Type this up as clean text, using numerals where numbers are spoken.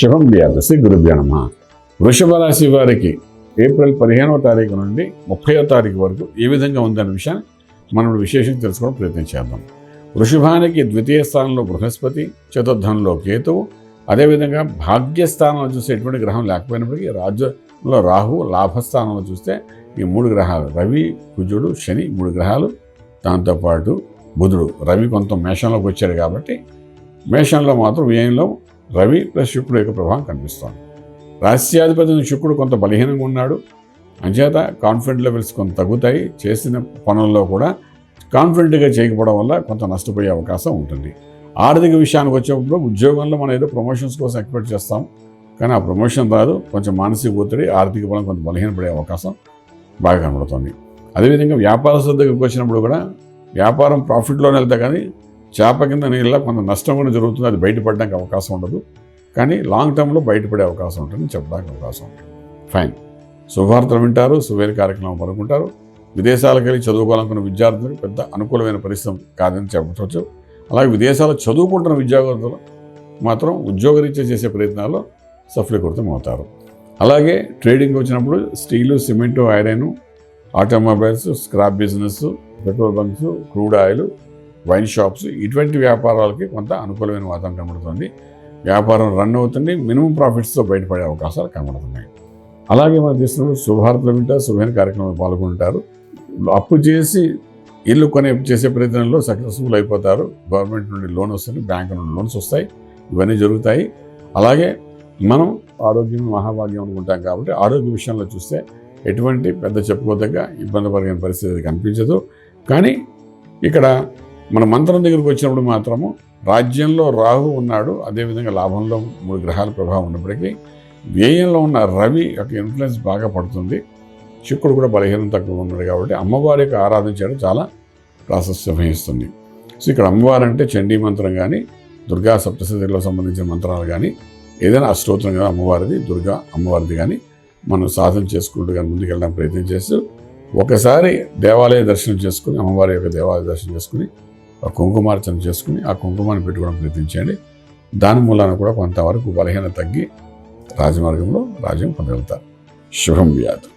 శుభం వ్యాధ శ్రీ గురుభ్యో నమః. వృషభ రాశి వారికి ఏప్రిల్ 15వ తారీఖు నుండి 30వ తారీఖు వరకు ఏ విధంగా ఉందనే విషయాన్ని మనం విశేషంగా తెలుసుకోవడం ప్రయత్నం చేద్దాం. వృషభానికి ద్వితీయ స్థానంలో బృహస్పతి, చతుర్థంలో కేతువు, అదేవిధంగా భాగ్యస్థానంలో చూస్తే ఎటువంటి గ్రహం లేకపోయినప్పటికీ రాజ్యంలో రాహు, లాభస్థానంలో చూస్తే ఈ 3 గ్రహాలు రవి, కుజుడు, శని 3 గ్రహాలు, దాంతోపాటు బుధుడు. రవి కొంత మేషంలోకి వచ్చాడు కాబట్టి మేషంలో మాత్రం వ్యయంలో రవి ప్లస్ శుక్రుడు యొక్క ప్రభావం కనిపిస్తోంది. రాశ్యాధిపతి శుక్రుడు కొంత బలహీనంగా ఉన్నాడు, అంచేత కాన్ఫిడెంట్ లెవెల్స్ కొంత తగ్గుతాయి. చేసిన పనుల్లో కూడా కాన్ఫిడెంట్గా చేయకపోవడం వల్ల కొంత నష్టపోయే అవకాశం ఉంటుంది. ఆర్థిక విషయానికి వచ్చేటప్పుడు ఉద్యోగంలో మనం ఏదో ప్రమోషన్స్ కోసం ఎక్స్పెక్ట్ చేస్తాం, కానీ ఆ ప్రమోషన్ రాదు. కొంచెం మానసిక ఒత్తిడి, ఆర్థిక బలం కొంత బలహీనపడే అవకాశం బాగా కనబడుతుంది. అదేవిధంగా వ్యాపారస్తుల దగ్గరికి వచ్చినప్పుడు కూడా వ్యాపారం ప్రాఫిట్లోనే వెళ్తా, కానీ చేప కింద నీళ్ళ కొంత నష్టం కూడా జరుగుతుంది. అది బయటపడడానికి అవకాశం ఉండదు, కానీ లాంగ్ టర్మ్లో బయటపడే అవకాశం ఉంటుంది, చెప్పడానికి అవకాశం ఉంటుంది. ఫైన్. శుభవార్తలు వింటారు, శుభేర కార్యక్రమం పడుకుంటారు. విదేశాలకు వెళ్ళి చదువుకోవాలనుకున్న విద్యార్థులకు పెద్ద అనుకూలమైన పరిస్థితి కాదని చెప్పవచ్చు. అలాగే విదేశాల్లో చదువుకుంటున్న విద్యార్థులు మాత్రం ఉద్యోగరీత్యా చేసే ప్రయత్నాల్లో సఫలీకృతం అవుతారు. అలాగే ట్రేడింగ్ వచ్చినప్పుడు steel, cement, iron, automobiles, scrap business, petrol bunks, crude oil, wine shops, ఇటువంటి వ్యాపారాలకి కొంత అనుకూలమైన వాతావరణం కనబడుతుంది. వ్యాపారం రన్ అవుతుంది, మినిమం ప్రాఫిట్స్తో బయటపడే అవకాశాలు కనబడుతున్నాయి. అలాగే మనం తీసుకున్నప్పుడు శుభార్తలు వింటారు, శుభమైన కార్యక్రమంలో పాల్గొంటారు. అప్పు చేసి ఇల్లు చేసే ప్రయత్నంలో సక్సెస్ఫుల్ అయిపోతారు. గవర్నమెంట్ నుండి లోన్ వస్తుంది, బ్యాంకు నుండి లోన్స్ వస్తాయి, ఇవన్నీ జరుగుతాయి. అలాగే మనం ఆరోగ్యం మహాభాగ్యం అనుకుంటాం కాబట్టి ఆరోగ్య విషయంలో చూస్తే ఎటువంటి పెద్ద చెప్పుకోదగ్గ ఇబ్బంది పడిన పరిస్థితి కనిపించదు. కానీ ఇక్కడ మన మంత్రం దగ్గరికి వచ్చినప్పుడు మాత్రము రాజ్యంలో రాహు ఉన్నాడు, అదేవిధంగా లాభంలో 3 గ్రహాల ప్రభావం ఉన్నప్పటికీ వ్యయంలో ఉన్న రవి యొక్క ఇన్ఫ్లుయెన్స్ బాగా పడుతుంది. శుక్రుడు కూడా బలహీనం తక్కువ ఉన్నాడు కాబట్టి అమ్మవారి యొక్క ఆరాధన చేయడం చాలా ప్రాశస్త్యం వహిస్తుంది. సో ఇక్కడ అమ్మవారు అంటే చండీ మంత్రం కానీ, దుర్గా సప్తశతిలో సంబంధించిన మంత్రాలు కానీ, ఏదైనా అష్టోత్తరం కానీ అమ్మవారిది, దుర్గా అమ్మవారిది కానీ మనం సాధన చేసుకుంటూ కానీ ముందుకెళ్ళడానికి ప్రయత్నం చేస్తూ ఒకసారి దేవాలయ దర్శనం చేసుకుని, అమ్మవారి యొక్క దేవాలయ దర్శనం చేసుకుని, కుంకుమార్చన చేసుకుని ఆ కుంకుమాన్ని పెట్టుకోవడం ప్రయత్నించండి. దాని మూలాన కూడా కొంతవరకు బలహీనత తగ్గి రాజమార్గంలో రాజ్యం పొందగలుగుతారు. శుభం వ్యాధి.